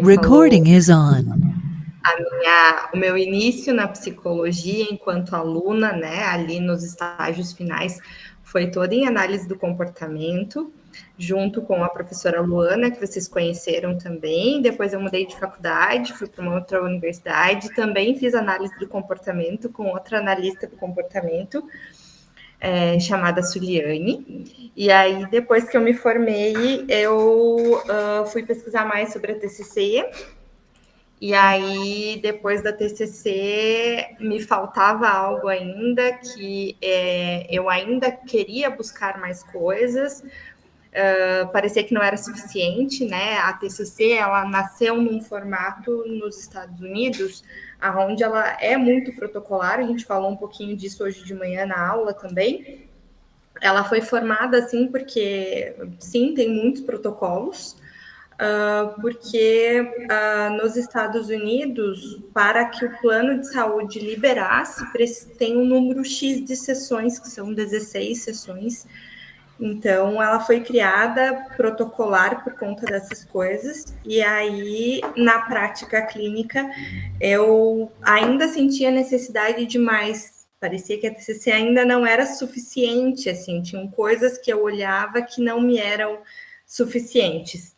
Recording is on. O meu início na psicologia enquanto aluna, né, ali nos estágios finais, foi toda em análise do comportamento, junto com a professora Luana, que vocês conheceram também. Depois eu mudei de faculdade, fui para uma outra universidade, também fiz análise do comportamento com outra analista do comportamento, chamada Suliane. E aí, depois que eu me formei, eu fui pesquisar mais sobre a TCC. E aí, depois da TCC, me faltava algo ainda, que eu ainda queria buscar mais coisas, parecia que não era suficiente, né? A TCC, ela nasceu num formato nos Estados Unidos, onde ela é muito protocolar, a gente falou um pouquinho disso hoje de manhã na aula também. Ela foi formada assim porque, sim, tem muitos protocolos, porque nos Estados Unidos, para que o plano de saúde liberasse, tem um número X de sessões, que são 16 sessões. Então, ela foi criada protocolar por conta dessas coisas. E aí, na prática clínica, eu ainda sentia necessidade de mais. Parecia que a TCC ainda não era suficiente, assim, tinham coisas que eu olhava que não me eram suficientes.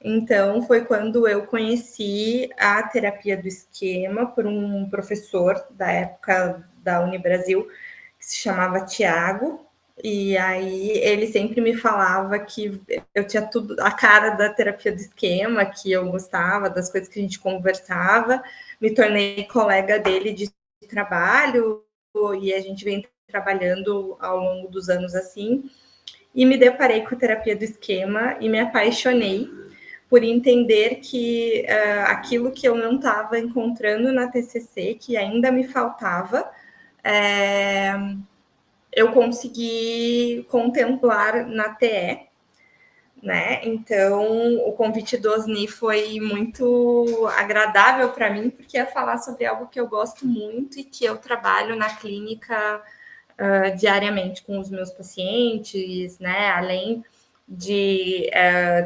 Então, foi quando eu conheci a terapia do esquema por um professor da época da Unibrasil, que se chamava Tiago, e aí ele sempre me falava que eu tinha tudo, a cara da terapia do esquema, que eu gostava das coisas que a gente conversava, me tornei colega dele de trabalho, e a gente vem trabalhando ao longo dos anos assim, e me deparei com a terapia do esquema e me apaixonei por entender que aquilo que eu não estava encontrando na TCC, que ainda me faltava, eu consegui contemplar na TE, né? Então, o convite do Osni foi muito agradável para mim, porque ia falar sobre algo que eu gosto muito e que eu trabalho na clínica diariamente com os meus pacientes, né? Além de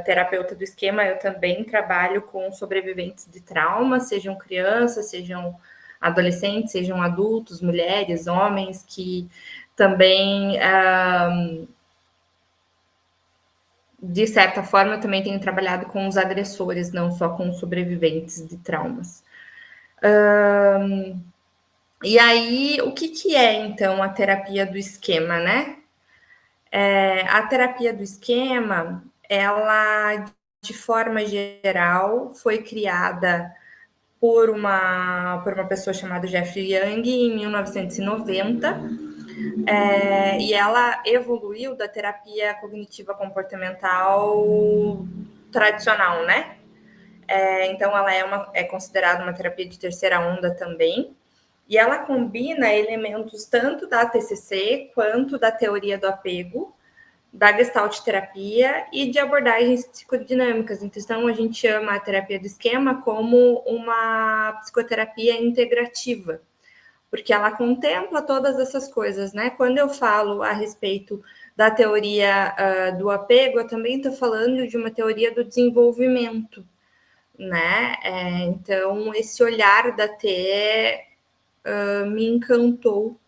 terapeuta do esquema, eu também trabalho com sobreviventes de trauma, sejam crianças, sejam adolescentes, sejam adultos, mulheres, homens, que também, de certa forma, eu também tenho trabalhado com os agressores, não só com os sobreviventes de traumas. E aí, o que é, então, a terapia do esquema, né? A terapia do esquema, ela, de forma geral, foi criada por uma pessoa chamada Jeffrey Young em 1990, e ela evoluiu da terapia cognitiva comportamental tradicional, né? Então, ela é considerada uma terapia de terceira onda também, e ela combina elementos tanto da TCC quanto da teoria do apego, da Gestalt terapia e de abordagens psicodinâmicas. Então, a gente chama a terapia do esquema como uma psicoterapia integrativa, porque ela contempla todas essas coisas, né? Quando eu falo a respeito da teoria do apego, eu também estou falando de uma teoria do desenvolvimento, né? Então, esse olhar da TE me encantou,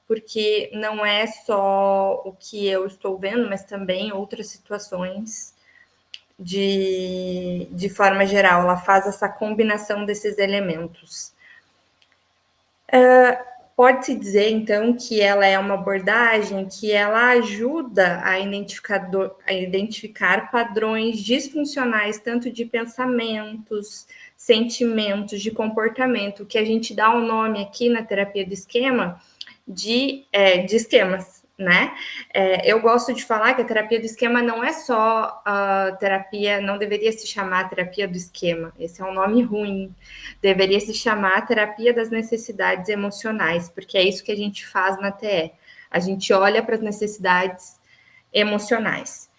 porque não é só o que eu estou vendo, mas também outras situações de forma geral. Ela faz essa combinação desses elementos. Pode-se dizer, então, que ela é uma abordagem que ela ajuda a identificar padrões disfuncionais, tanto de pensamentos, sentimentos, de comportamento, que a gente dá o nome aqui na terapia do esquema de esquemas, né? Eu gosto de falar que a terapia do esquema não é só a terapia, não deveria se chamar terapia do esquema, esse é um nome ruim, deveria se chamar terapia das necessidades emocionais, porque é isso que a gente faz na TE, a gente olha para as necessidades emocionais.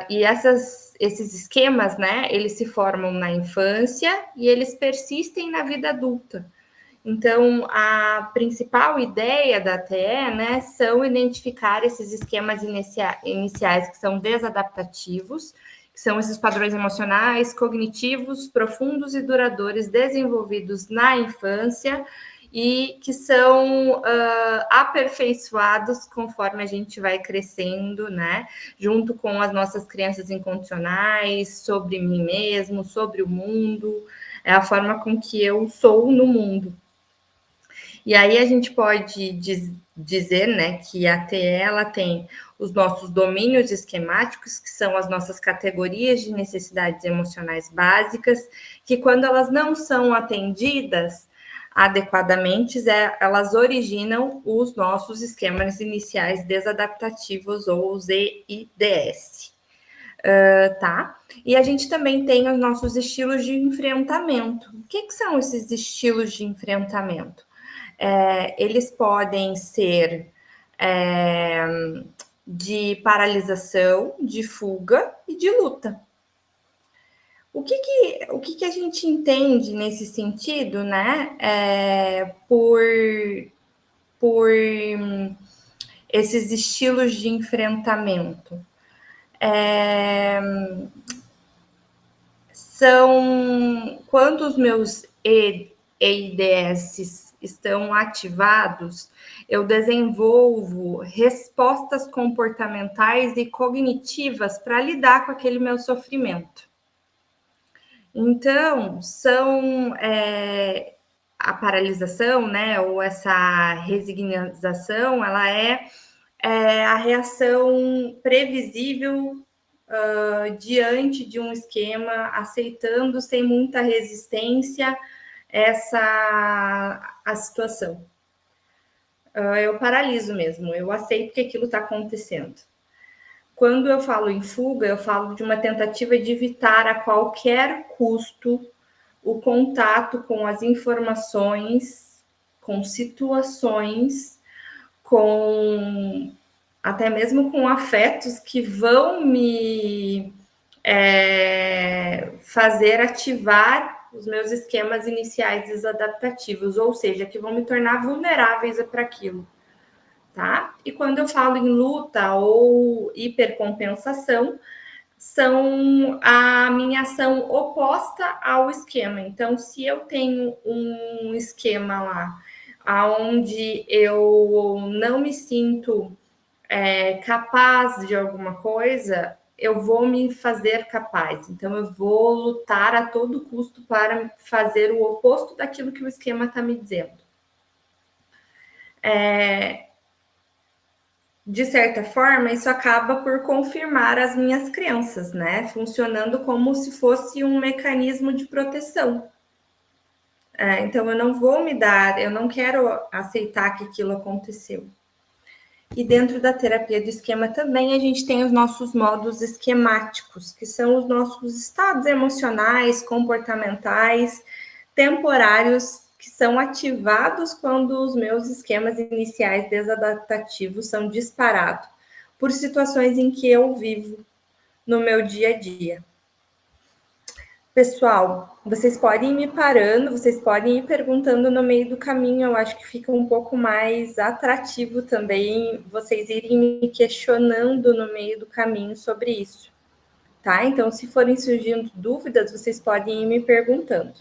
E esses esquemas, né, eles se formam na infância e eles persistem na vida adulta. Então, a principal ideia da TE, né, são identificar esses esquemas iniciais que são desadaptativos, São esses padrões emocionais, cognitivos, profundos e duradouros desenvolvidos na infância e que são aperfeiçoados conforme a gente vai crescendo, né? Junto com as nossas crenças incondicionais sobre mim mesmo, sobre o mundo, é a forma com que eu sou no mundo. E aí a gente pode dizer, né, que a TE ela tem os nossos domínios esquemáticos, que são as nossas categorias de necessidades emocionais básicas, que quando elas não são atendidas adequadamente, elas originam os nossos esquemas iniciais desadaptativos ou os EIDS. Tá? E a gente também tem os nossos estilos de enfrentamento. O que são esses estilos de enfrentamento? Eles podem ser de paralisação, de fuga e de luta. O que a gente entende nesse sentido, né? Por esses estilos de enfrentamento. São quando os meus EIDS estão ativados, eu desenvolvo respostas comportamentais e cognitivas para lidar com aquele meu sofrimento. Então, são a paralisação, né, ou essa resignação, ela é a reação previsível diante de um esquema, aceitando sem muita resistência a situação. Eu paraliso mesmo, eu aceito que aquilo está acontecendo. Quando eu falo em fuga, eu falo de uma tentativa de evitar a qualquer custo o contato com as informações, com situações, com até mesmo com afetos que vão me fazer ativar os meus esquemas iniciais desadaptativos, ou seja, que vão me tornar vulneráveis para aquilo, tá? E quando eu falo em luta ou hipercompensação, são a minha ação oposta ao esquema. Então, se eu tenho um esquema lá, onde eu não me sinto capaz de alguma coisa, eu vou me fazer capaz. Então, eu vou lutar a todo custo para fazer o oposto daquilo que o esquema está me dizendo. De certa forma, isso acaba por confirmar as minhas crenças, né? Funcionando como se fosse um mecanismo de proteção. Então, eu não vou me dar, eu não quero aceitar que aquilo aconteceu. E dentro da terapia do esquema também a gente tem os nossos modos esquemáticos, que são os nossos estados emocionais, comportamentais, temporários, que são ativados quando os meus esquemas iniciais desadaptativos são disparados por situações em que eu vivo no meu dia a dia. Pessoal, vocês podem ir me parando, vocês podem ir perguntando no meio do caminho, eu acho que fica um pouco mais atrativo também vocês irem me questionando no meio do caminho sobre isso, tá? Então, se forem surgindo dúvidas, vocês podem ir me perguntando.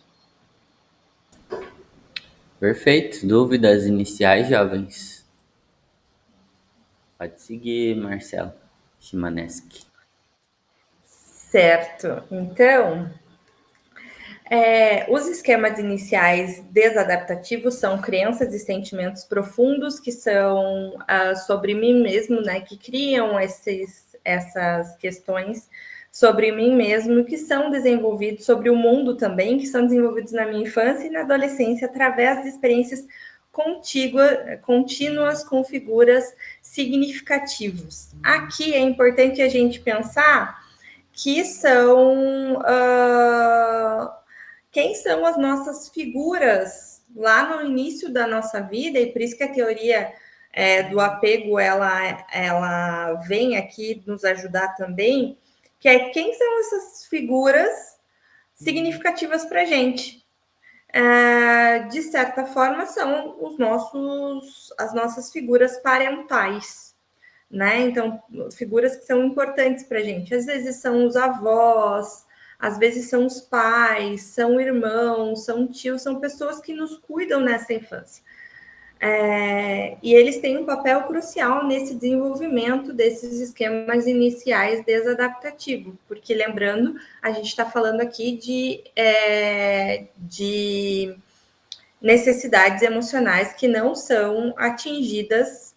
Perfeito. Dúvidas iniciais, jovens? Pode seguir, Marcelo Chimaneski. Certo. Então, os esquemas iniciais desadaptativos são crenças e sentimentos profundos que são sobre mim mesmo, né? Que criam essas questões sobre mim mesmo, que são desenvolvidos sobre o mundo também, que são desenvolvidos na minha infância e na adolescência através de experiências contínuas com figuras significativos. Aqui é importante a gente pensar que são quem são as nossas figuras lá no início da nossa vida, e por isso que a teoria do apego ela vem aqui nos ajudar também, que é quem são essas figuras significativas para a gente. De certa forma, são as nossas figuras parentais, né? Então, figuras que são importantes para a gente. Às vezes são os avós, às vezes são os pais, são irmãos, são tios, são pessoas que nos cuidam nessa infância. E eles têm um papel crucial nesse desenvolvimento desses esquemas iniciais desadaptativos, porque lembrando, a gente está falando aqui de necessidades emocionais que não são atingidas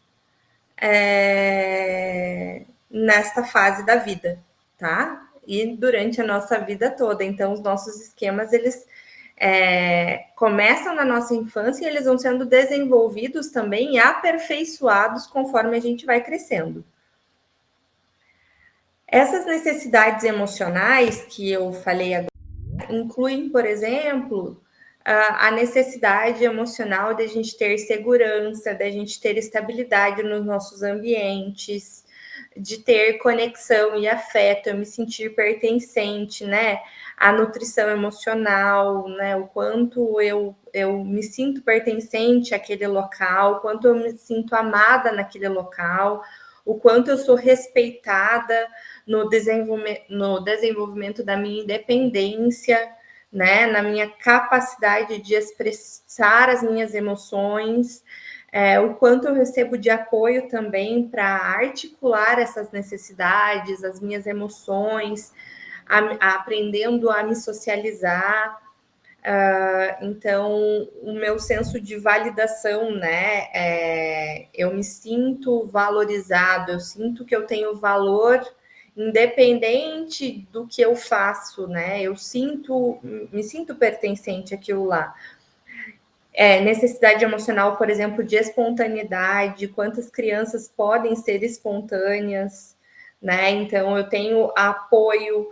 nesta fase da vida, tá? E durante a nossa vida toda. Então, os nossos esquemas, eles começam na nossa infância e eles vão sendo desenvolvidos também e aperfeiçoados conforme a gente vai crescendo. Essas necessidades emocionais que eu falei agora incluem, por exemplo, a necessidade emocional de a gente ter segurança, de a gente ter estabilidade nos nossos ambientes, de ter conexão e afeto, eu me sentir pertencente, né? A nutrição emocional, né? O quanto eu me sinto pertencente àquele local, o quanto eu me sinto amada naquele local, o quanto eu sou respeitada no desenvolvimento da minha independência, né? Na minha capacidade de expressar as minhas emoções, o quanto eu recebo de apoio também para articular essas necessidades, as minhas emoções, aprendendo a me socializar. Então, o meu senso de validação, né? Eu me sinto valorizado, eu sinto que eu tenho valor independente do que eu faço, né? Me sinto pertencente àquilo lá. Necessidade emocional, por exemplo, de espontaneidade, quantas crianças podem ser espontâneas, né? Então, eu tenho apoio,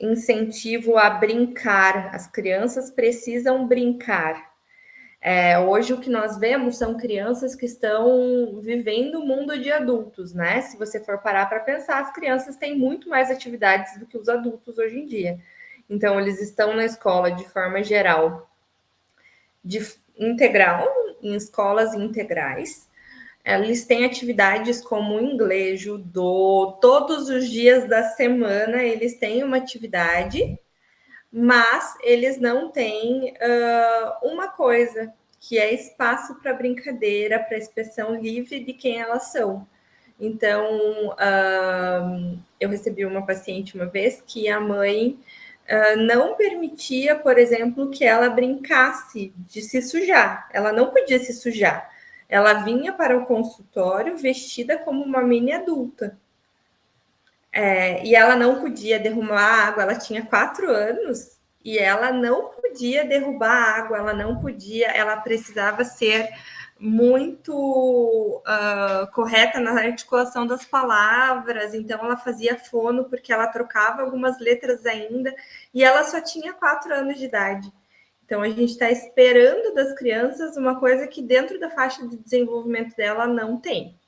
incentivo a brincar, as crianças precisam brincar. Hoje o que nós vemos são crianças que estão vivendo o mundo de adultos, né? Se você for parar para pensar, as crianças têm muito mais atividades do que os adultos hoje em dia. Então, eles estão na escola de forma geral, de integral, em escolas integrais. Eles têm atividades como inglês, judô, todos os dias da semana eles têm uma atividade, mas eles não têm uma coisa, que é espaço para brincadeira, para expressão livre de quem elas são. Então, eu recebi uma paciente uma vez que a mãe não permitia, por exemplo, que ela brincasse de se sujar. Ela não podia se sujar. Ela vinha para o consultório vestida como uma mini adulta. E ela não podia derrubar a água, ela tinha 4 anos e ela não podia derrubar a água, ela não podia, ela precisava ser muito correta na articulação das palavras, então ela fazia fono porque ela trocava algumas letras ainda e ela só tinha 4 anos de idade. Então a gente está esperando das crianças uma coisa que dentro da faixa de desenvolvimento dela não tem.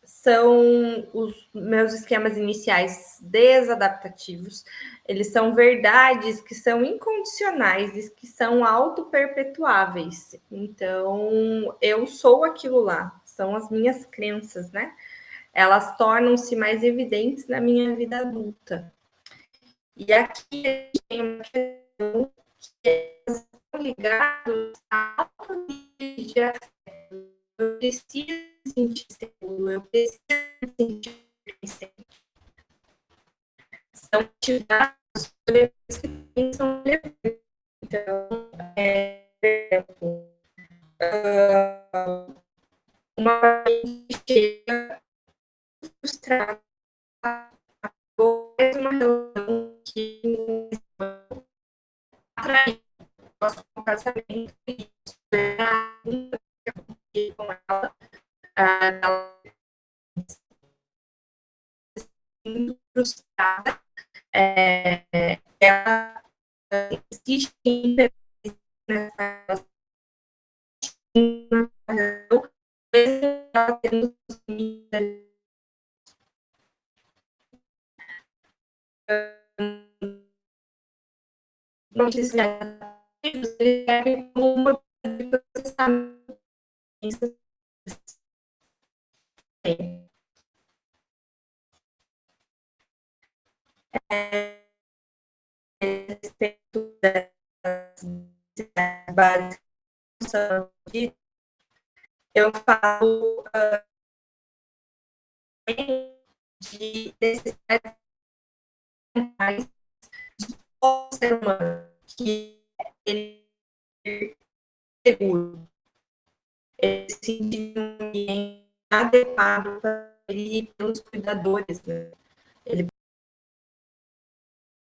São os meus esquemas iniciais desadaptativos. Eles são verdades que são incondicionais, que são auto-perpetuáveis. Então, eu sou aquilo lá, são as minhas crenças, né? Elas tornam-se mais evidentes na minha vida adulta. E aqui a gente tem uma questão que estão ligados a alto nível de afeto. Eu preciso sentir seguro, eu preciso sentir presente. São atividades que pensam então, uma chega frustrada após uma relação que atrai o casamento e com ela, ela frustrada, ela insiste nessa não quiser como uma respeito das básicas, eu falo de necessidades do ser humano, que ele é seguro, ele se sentir um ambiente adequado para ele e pelos cuidadores, né? Ele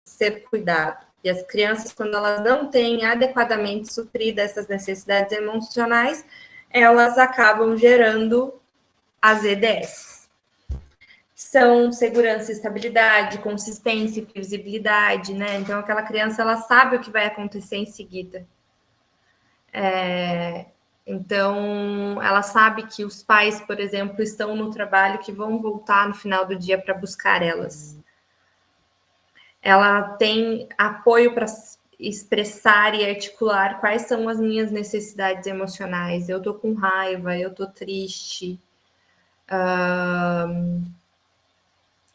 ser cuidado. E as crianças, quando elas não têm adequadamente supridas essas necessidades emocionais, elas acabam gerando as EDS. São segurança, estabilidade, consistência e previsibilidade, né? Então, aquela criança, ela sabe o que vai acontecer em seguida. Então, ela sabe que os pais, por exemplo, estão no trabalho, que vão voltar no final do dia para buscar elas. Ela tem apoio para expressar e articular quais são as minhas necessidades emocionais. Eu tô com raiva, eu tô triste.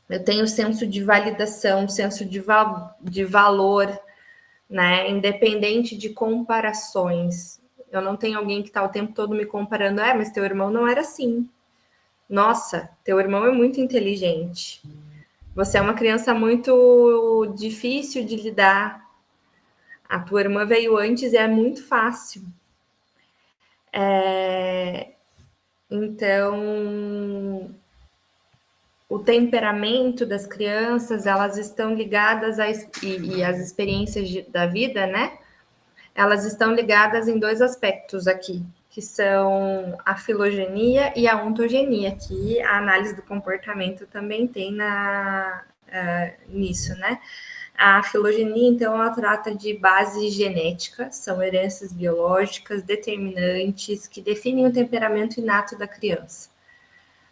Eu tenho senso de validação, senso de valor, né? Independente de comparações. Eu não tenho alguém que está o tempo todo me comparando. Mas teu irmão não era assim. Nossa, teu irmão é muito inteligente. Você é uma criança muito difícil de lidar. A tua irmã veio antes e é muito fácil. Então, o temperamento das crianças, elas estão ligadas e as experiências da vida, né? Elas estão ligadas em dois aspectos aqui, que são a filogenia e a ontogenia, que a análise do comportamento também tem nisso, né? A filogenia, então, ela trata de base genética, são heranças biológicas determinantes que definem o temperamento inato da criança,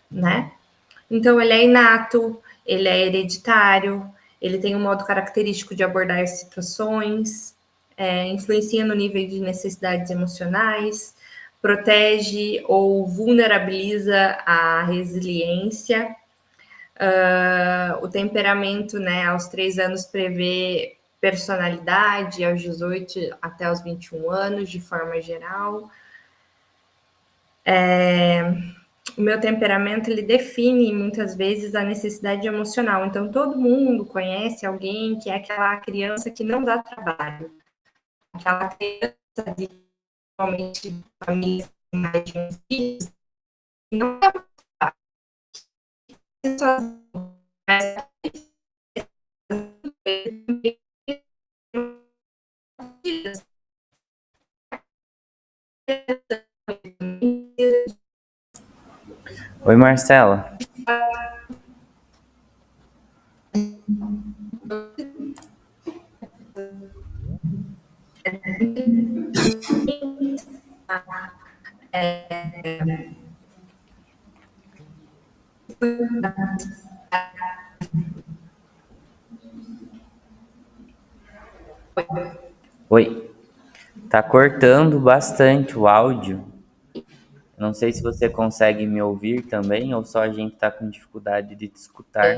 né? Então, ele é inato, ele é hereditário, ele tem um modo característico de abordar situações, influencia no nível de necessidades emocionais, protege ou vulnerabiliza a resiliência. O temperamento, né, aos 3 anos prevê personalidade, aos 18 até os 21 anos, de forma geral. O meu temperamento, ele define muitas vezes a necessidade emocional. Então, todo mundo conhece alguém que é aquela criança que não dá trabalho. Aquela criança de, normalmente, famílias com mais de um filho, não dá trabalho. Oi, Marcela. Oi. Tá cortando bastante o áudio. Não sei se você consegue me ouvir também ou só a gente tá com dificuldade de te escutar.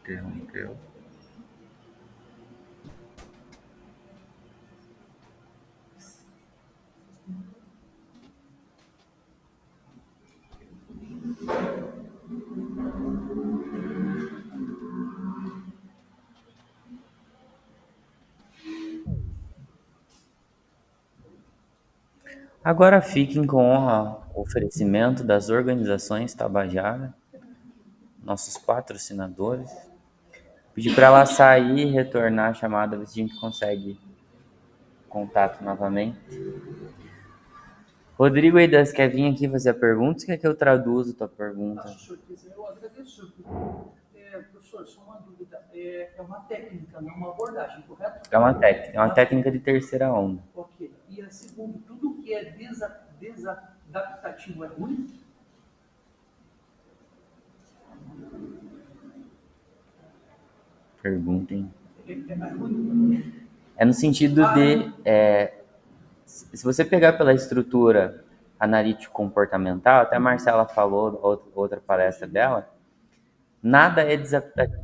Interrompeu. Agora fiquem com o oferecimento das organizações Tabajara, nossos patrocinadores. Pedir para ela sair e retornar a chamada, ver se a gente consegue contato novamente. Rodrigo Eidas, quer vir aqui fazer a pergunta ou quer que eu traduza a tua pergunta? Professor, só uma dúvida. É uma técnica, não uma abordagem, correto? É uma técnica de terceira onda. Ok. E a segunda, tudo que é desadaptativo é ruim? Perguntem. É ruim? É no sentido de, se você pegar pela estrutura analítico-comportamental, até a Marcela falou, outra palestra dela, nada é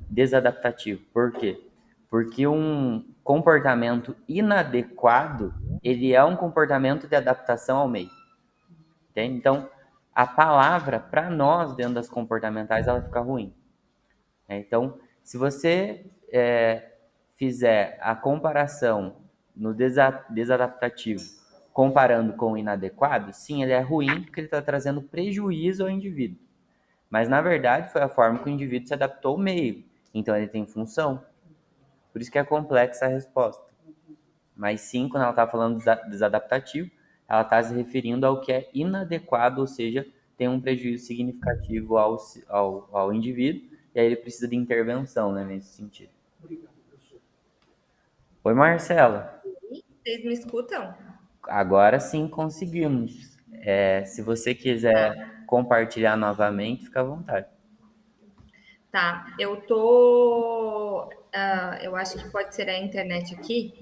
desadaptativo. Por quê? Porque um comportamento inadequado, ele é um comportamento de adaptação ao meio. Entende? Então, a palavra, para nós, dentro das comportamentais, ela fica ruim. Então, se você fizer a comparação no desadaptativo, comparando com o inadequado, sim, ele é ruim porque ele está trazendo prejuízo ao indivíduo. Mas, na verdade, foi a forma que o indivíduo se adaptou ao meio. Então, ele tem função. Por isso que é complexa a resposta. Mas, sim, quando ela está falando desadaptativo, ela está se referindo ao que é inadequado, ou seja, tem um prejuízo significativo ao indivíduo, e aí ele precisa de intervenção, né, nesse sentido. Obrigado, professor. Oi, Marcela. Vocês me escutam? Agora sim conseguimos. Se você quiser compartilhar novamente, fica à vontade. Tá, eu acho que pode ser a internet aqui,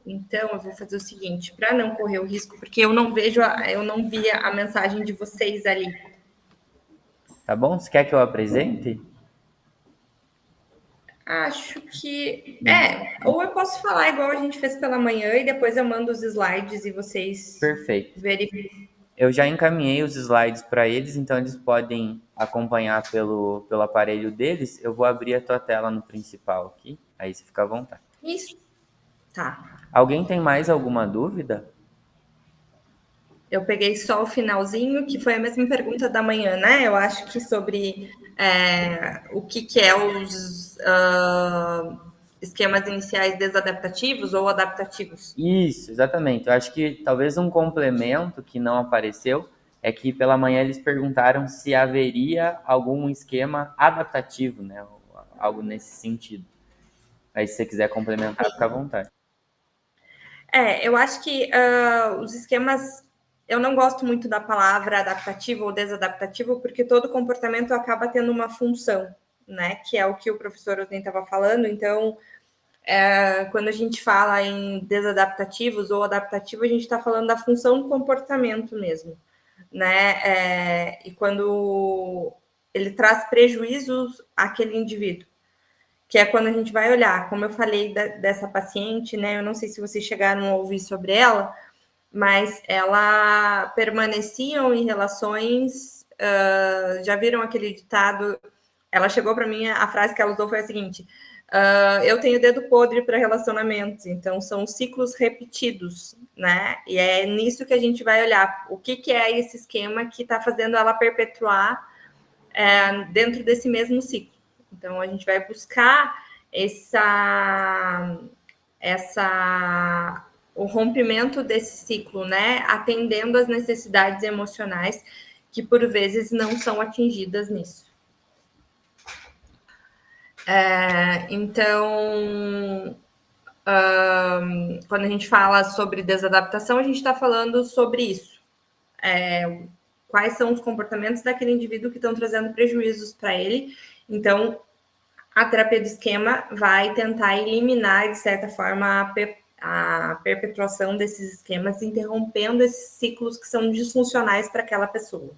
então eu vou fazer o seguinte, para não correr o risco, porque eu não via a mensagem de vocês ali. Tá bom? Você quer que eu apresente? Acho que ou eu posso falar igual a gente fez pela manhã e depois eu mando os slides e vocês Perfeito. verificam. Eu já encaminhei os slides para eles, então eles podem acompanhar pelo aparelho deles. Eu vou abrir a tua tela no principal aqui, aí você fica à vontade. Isso. Tá. Alguém tem mais alguma dúvida? Eu peguei só o finalzinho, que foi a mesma pergunta da manhã, né? Eu acho que sobre o que é os esquemas iniciais desadaptativos ou adaptativos. Isso, exatamente. Eu acho que talvez um complemento que não apareceu é que pela manhã eles perguntaram se haveria algum esquema adaptativo, né? Algo nesse sentido. Aí, se você quiser complementar, fica à vontade. Eu acho que os esquemas. Eu não gosto muito da palavra adaptativo ou desadaptativo, porque todo comportamento acaba tendo uma função, né? Que é o que o professor Oden estava falando. Então, quando a gente fala em desadaptativos ou adaptativo, a gente está falando da função do comportamento mesmo, né? E quando ele traz prejuízos àquele indivíduo, que é quando a gente vai olhar, como eu falei dessa paciente, né? Eu não sei se vocês chegaram a ouvir sobre ela, mas ela permaneciam em relações. Já viram aquele ditado? Ela chegou para mim, a frase que ela usou foi a seguinte: eu tenho dedo podre para relacionamentos, então são ciclos repetidos, né? E é nisso que a gente vai olhar o que é esse esquema que está fazendo ela perpetuar dentro desse mesmo ciclo. Então a gente vai buscar o rompimento desse ciclo, né? Atendendo às necessidades emocionais que por vezes não são atingidas nisso. Então, quando a gente fala sobre desadaptação, a gente está falando sobre isso. Quais são os comportamentos daquele indivíduo que estão trazendo prejuízos para ele. Então, a terapia do esquema vai tentar eliminar, de certa forma, a perpetuação desses esquemas, interrompendo esses ciclos que são disfuncionais para aquela pessoa.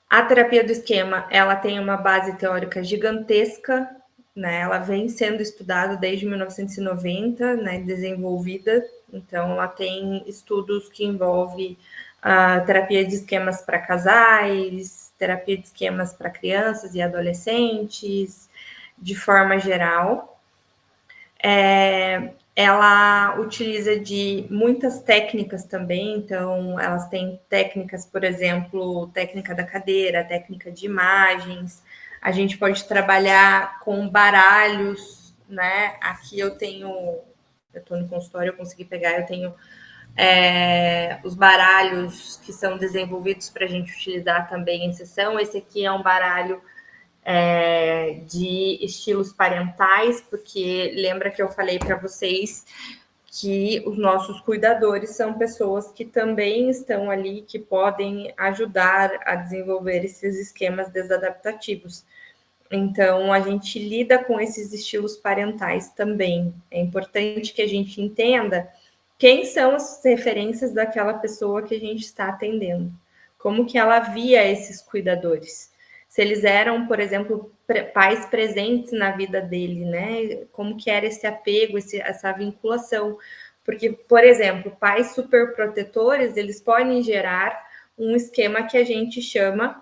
A terapia do esquema, ela tem uma base teórica gigantesca, né? Ela vem sendo estudada desde 1990, né? Desenvolvida. Então, ela tem estudos que envolvem a terapia de esquemas para casais, terapia de esquemas para crianças e adolescentes, de forma geral. Ela utiliza de muitas técnicas também, então elas têm técnicas, por exemplo, técnica da cadeira, técnica de imagens. A gente pode trabalhar com baralhos, né? Aqui eu estou no consultório, eu consegui pegar, eu tenho os baralhos que são desenvolvidos para a gente utilizar também em sessão. Esse aqui é um baralho de estilos parentais, porque lembra que eu falei para vocês que os nossos cuidadores são pessoas que também estão ali, que podem ajudar a desenvolver esses esquemas desadaptativos. Então, a gente lida com esses estilos parentais também. É importante que a gente entenda quem são as referências daquela pessoa que a gente está atendendo. Como que ela via esses cuidadores. Se eles eram, por exemplo, pais presentes na vida dele, né? Como que era esse apego, essa vinculação. Porque, por exemplo, pais superprotetores, eles podem gerar um esquema que a gente chama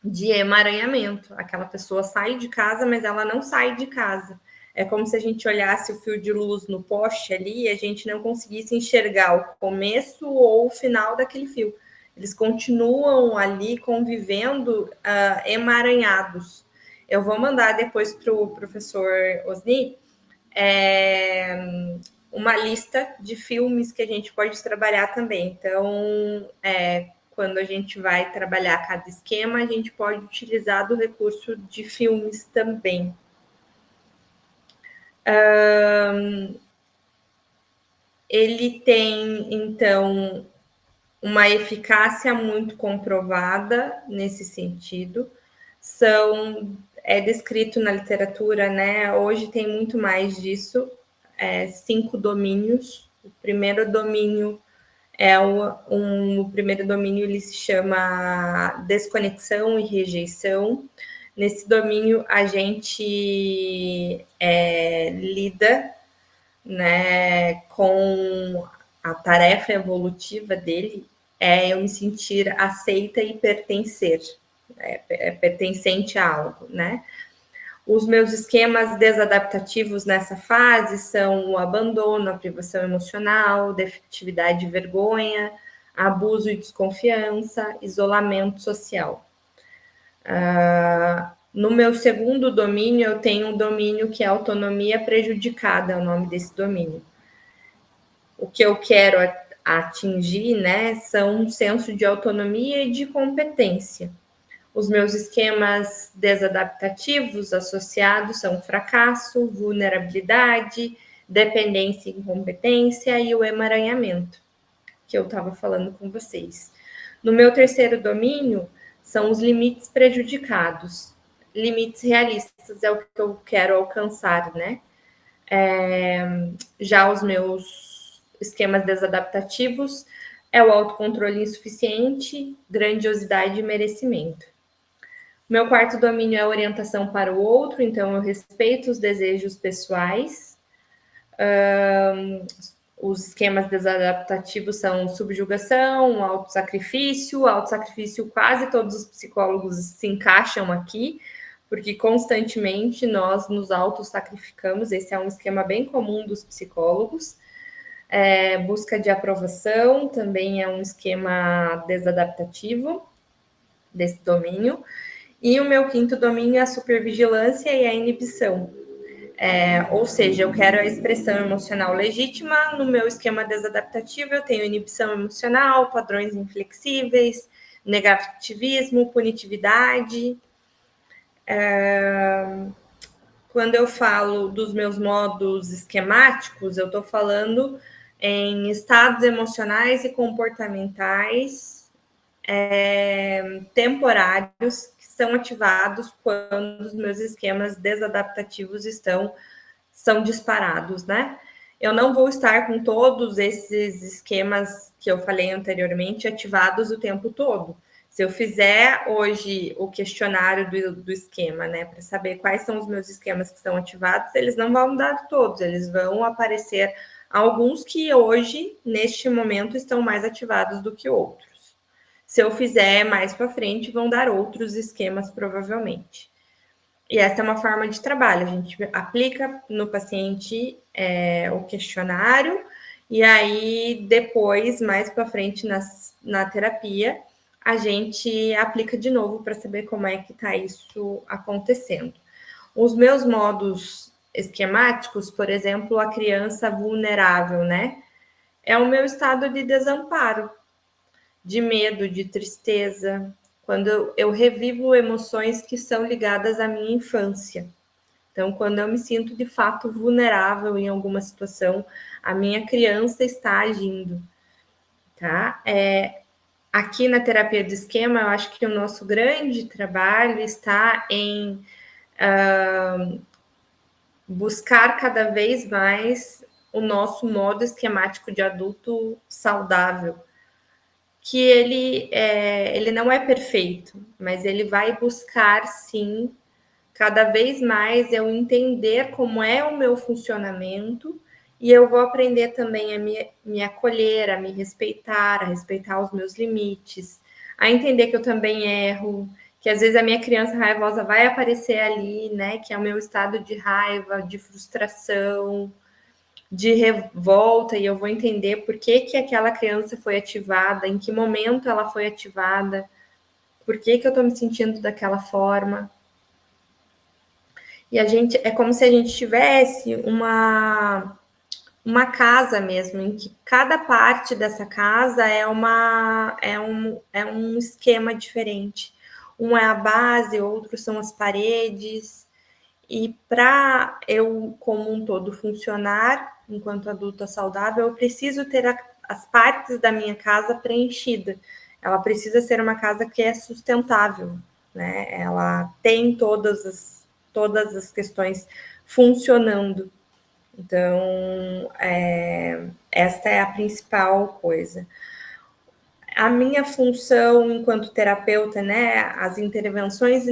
de emaranhamento. Aquela pessoa sai de casa, mas ela não sai de casa. É como se a gente olhasse o fio de luz no poste ali e a gente não conseguisse enxergar o começo ou o final daquele fio. Eles continuam ali convivendo emaranhados. Eu vou mandar depois para o professor Osni uma lista de filmes que a gente pode trabalhar também. Então, quando a gente vai trabalhar cada esquema, a gente pode utilizar do recurso de filmes também. Ele tem, então, uma eficácia muito comprovada nesse sentido. É descrito na literatura, né? Hoje tem muito mais disso, 5 domínios. O primeiro domínio o primeiro domínio ele se chama desconexão e rejeição. Nesse domínio a gente lida, né, com a tarefa evolutiva dele, eu me sentir aceita e pertencer, pertencente a algo, né? Os meus esquemas desadaptativos nessa fase são o abandono, a privação emocional, defectividade e vergonha, abuso e desconfiança, isolamento social. No meu segundo domínio, eu tenho um domínio que é autonomia prejudicada, é o nome desse domínio. O que eu quero atingir, né, são um senso de autonomia e de competência. Os meus esquemas desadaptativos associados são fracasso, vulnerabilidade, dependência e incompetência e o emaranhamento, que eu estava falando com vocês. No meu terceiro domínio, são os limites prejudicados. Limites realistas é o que eu quero alcançar, né? Já os meus esquemas desadaptativos é o autocontrole insuficiente, grandiosidade e merecimento. Meu quarto domínio é a orientação para o outro, então eu respeito os desejos pessoais. Os esquemas desadaptativos são subjugação, autossacrifício. Autossacrifício, quase todos os psicólogos se encaixam aqui, porque constantemente nós nos autossacrificamos. Esse é um esquema bem comum dos psicólogos. Busca de aprovação também é um esquema desadaptativo desse domínio. E o meu quinto domínio é a supervigilância e a inibição. Ou seja, eu quero a expressão emocional legítima. No meu esquema desadaptativo, eu tenho inibição emocional, padrões inflexíveis, negativismo, punitividade. Quando eu falo dos meus modos esquemáticos, eu estou falando em estados emocionais e comportamentais temporários que são ativados quando os meus esquemas desadaptativos são disparados, né? Eu não vou estar com todos esses esquemas que eu falei anteriormente ativados o tempo todo. Se eu fizer hoje o questionário do esquema, né, para saber quais são os meus esquemas que estão ativados, eles não vão dar todos, eles vão aparecer alguns que hoje, neste momento, estão mais ativados do que outros. Se eu fizer mais para frente, vão dar outros esquemas, provavelmente. E essa é uma forma de trabalho. A gente aplica no paciente o questionário, e aí depois, mais para frente na terapia, a gente aplica de novo para saber como é que está isso acontecendo. Os meus modos esquemáticos, por exemplo, a criança vulnerável, né? é o meu estado de desamparo, de medo, de tristeza, quando eu revivo emoções que são ligadas à minha infância. Então, quando eu me sinto de fato vulnerável em alguma situação, a minha criança está agindo, tá? Aqui na terapia do esquema, eu acho que o nosso grande trabalho está em buscar cada vez mais o nosso modo esquemático de adulto saudável, que ele não é perfeito, mas ele vai buscar, sim, cada vez mais eu entender como é o meu funcionamento e eu vou aprender também a me acolher, a me respeitar, a respeitar os meus limites, a entender que eu também erro, que às vezes a minha criança raivosa vai aparecer ali, né? Que é o meu estado de raiva, de frustração, de revolta, e eu vou entender por que, que aquela criança foi ativada, em que momento ela foi ativada, por que, que eu estou me sentindo daquela forma. E é como se a gente tivesse uma casa mesmo, em que cada parte dessa casa é um esquema diferente. Um é a base, outros são as paredes. E para eu, como um todo, funcionar enquanto adulta saudável, eu preciso ter as partes da minha casa preenchida. Ela precisa ser uma casa que é sustentável, né? Ela tem todas as questões funcionando. Então, esta é a principal coisa. A minha função enquanto terapeuta, né, as intervenções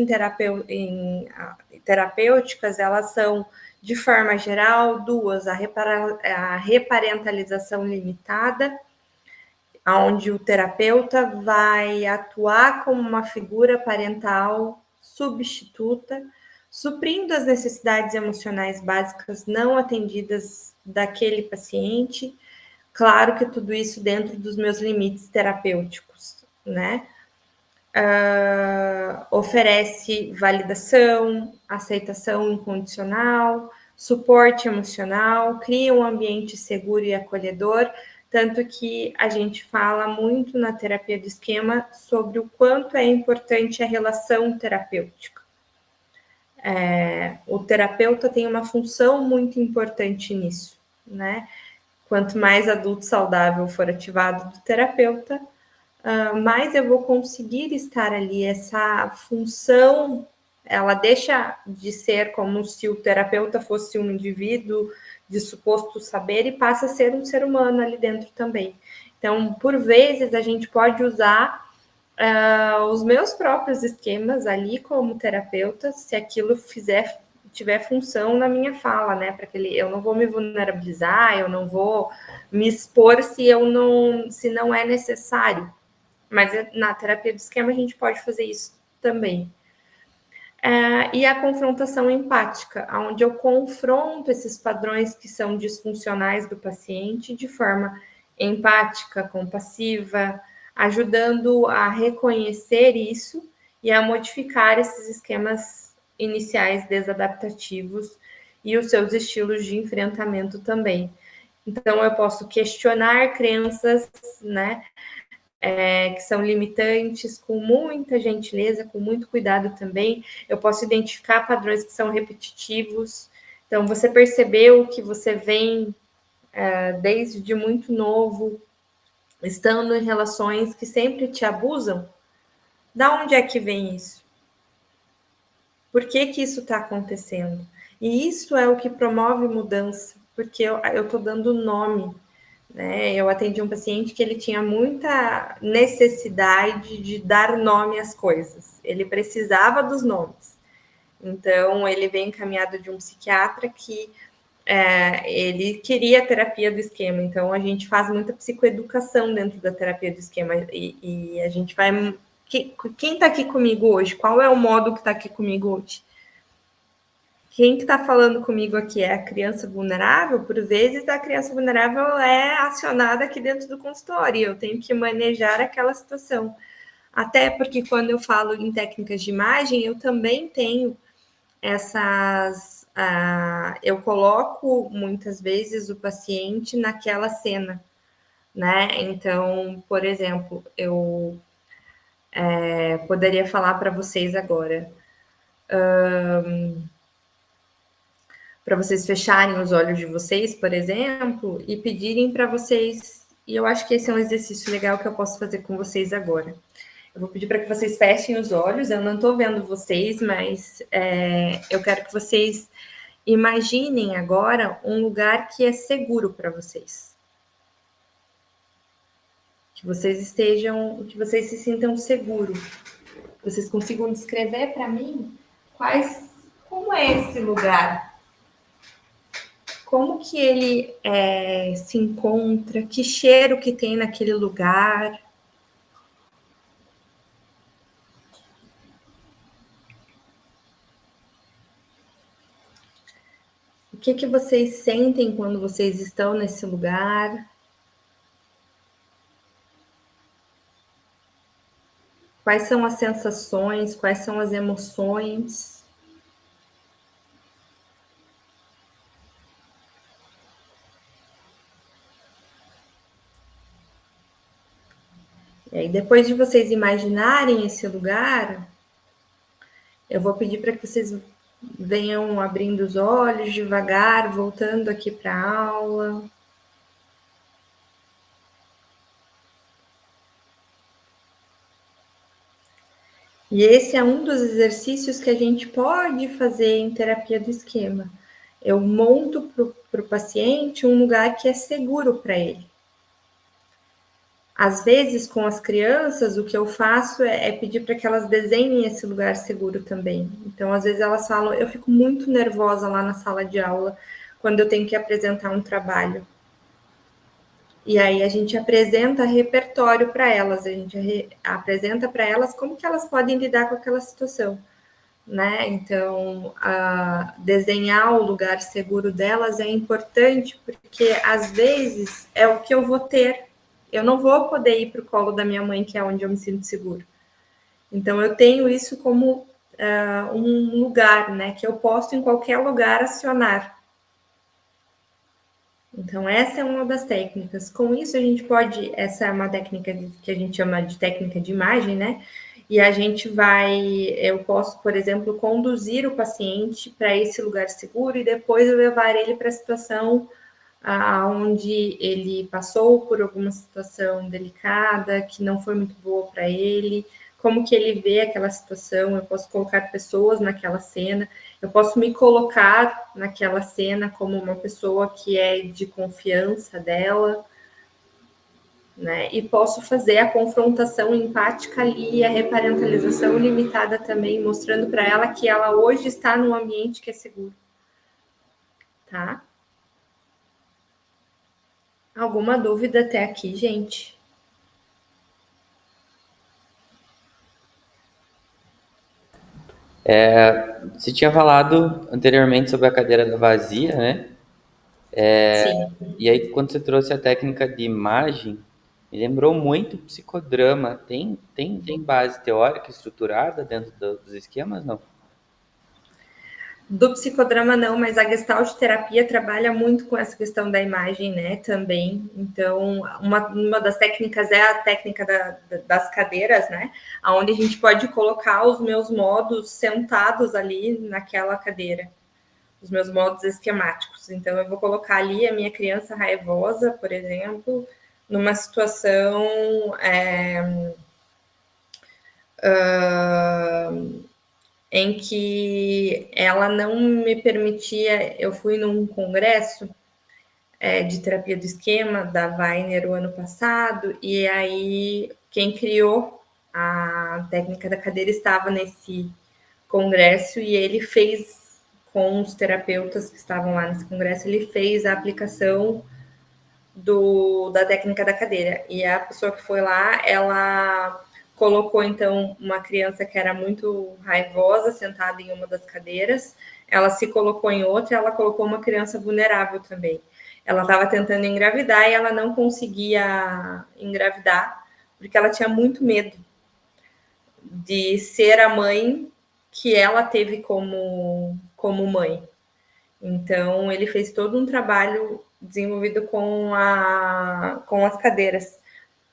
terapêuticas, elas são, de forma geral, duas: a reparentalização limitada, onde o terapeuta vai atuar como uma figura parental substituta, suprindo as necessidades emocionais básicas não atendidas daquele paciente. Claro que tudo isso dentro dos meus limites terapêuticos, né? Oferece validação, aceitação incondicional, suporte emocional, cria um ambiente seguro e acolhedor, tanto que a gente fala muito na terapia do esquema sobre o quanto é importante a relação terapêutica. O terapeuta tem uma função muito importante nisso, né? Quanto mais adulto saudável for ativado do terapeuta, mais eu vou conseguir estar ali. Essa função, ela deixa de ser como se o terapeuta fosse um indivíduo de suposto saber e passa a ser um ser humano ali dentro também. Então, por vezes, a gente pode usar os meus próprios esquemas ali como terapeuta, se aquilo tiver função na minha fala, né? Para que eu não vou me vulnerabilizar, eu não vou me expor se não é necessário. Mas na terapia do esquema a gente pode fazer isso também. E a confrontação empática, onde eu confronto esses padrões que são disfuncionais do paciente de forma empática, compassiva, ajudando a reconhecer isso e a modificar esses esquemas iniciais desadaptativos e os seus estilos de enfrentamento também. Então, eu posso questionar crenças, né, que são limitantes, com muita gentileza, com muito cuidado também. Eu posso identificar padrões que são repetitivos. Então, você percebeu que você vem desde muito novo, estando em relações que sempre te abusam? Da onde é que vem isso? Por que que isso está acontecendo? E isso é o que promove mudança, porque eu estou dando nome, né? Eu atendi um paciente que ele tinha muita necessidade de dar nome às coisas. Ele precisava dos nomes. Então, ele veio encaminhado de um psiquiatra que ele queria a terapia do esquema. Então, a gente faz muita psicoeducação dentro da terapia do esquema. E a gente vai... Quem está aqui comigo hoje? Qual é o modo que está aqui comigo hoje? Quem que está falando comigo aqui é a criança vulnerável? Por vezes, a criança vulnerável é acionada aqui dentro do consultório. Eu tenho que manejar aquela situação. Até porque, quando eu falo em técnicas de imagem, eu também tenho eu coloco, muitas vezes, o paciente naquela cena. né? Então, por exemplo, eu poderia falar para vocês agora, para vocês fecharem os olhos de vocês, por exemplo, e pedirem para vocês. E eu acho que esse é um exercício legal que eu posso fazer com vocês agora. Eu vou pedir para que vocês fechem os olhos. Eu não estou vendo vocês, mas eu quero que vocês imaginem agora um lugar que é seguro para vocês. Que vocês estejam, que vocês se sintam seguros. Que vocês consigam descrever para mim como é esse lugar. Como que ele se encontra, que cheiro que tem naquele lugar. O que vocês sentem quando vocês estão nesse lugar? Quais são as sensações, quais são as emoções? E aí, depois de vocês imaginarem esse lugar, eu vou pedir para que vocês venham abrindo os olhos devagar, voltando aqui para a aula. E esse é um dos exercícios que a gente pode fazer em terapia do esquema. Eu monto para o paciente um lugar que é seguro para ele. Às vezes, com as crianças, o que eu faço é pedir para que elas desenhem esse lugar seguro também. Então, às vezes elas falam, eu fico muito nervosa lá na sala de aula, quando eu tenho que apresentar um trabalho. E aí a gente apresenta repertório para elas, a gente apresenta para elas como que elas podem lidar com aquela situação, né? Então, desenhar o lugar seguro delas é importante, porque às vezes é o que eu vou ter. Eu não vou poder ir para o colo da minha mãe, que é onde eu me sinto seguro. Então, eu tenho isso como um lugar, né? Que eu posso, em qualquer lugar, acionar. Então, essa é uma das técnicas. Com isso, a gente pode... Essa é uma técnica que a gente chama de técnica de imagem, né? E a gente eu posso, por exemplo, conduzir o paciente para esse lugar seguro e depois levar ele para a situação onde ele passou por alguma situação delicada, que não foi muito boa para ele, como que ele vê aquela situação, eu posso colocar pessoas naquela cena, eu posso me colocar naquela cena como uma pessoa que é de confiança dela, né? E posso fazer a confrontação empática ali, a reparentalização limitada também, mostrando para ela que ela hoje está num ambiente que é seguro, tá? Alguma dúvida até aqui, gente? Você tinha falado anteriormente sobre a cadeira da vazia, né? Sim. E aí, quando você trouxe a técnica de imagem, me lembrou muito psicodrama. Tem base teórica estruturada dentro dos esquemas, não? Do psicodrama não, mas a Gestalt terapia trabalha muito com essa questão da imagem, né, também. Então, uma das técnicas é a técnica das cadeiras, né, onde a gente pode colocar os meus modos sentados ali naquela cadeira, os meus modos esquemáticos. Então, eu vou colocar ali a minha criança raivosa, por exemplo, numa situação em que ela não me permitia. Eu fui num congresso de terapia do esquema da Weiner o ano passado, e aí quem criou a técnica da cadeira estava nesse congresso e ele fez com os terapeutas que estavam lá nesse congresso, ele fez a aplicação da técnica da cadeira. E a pessoa que foi lá, ela colocou, então, uma criança que era muito raivosa, sentada em uma das cadeiras, ela se colocou em outra, ela colocou uma criança vulnerável também. Ela estava tentando engravidar e ela não conseguia engravidar, porque ela tinha muito medo de ser a mãe que ela teve como mãe. Então, ele fez todo um trabalho desenvolvido com as cadeiras,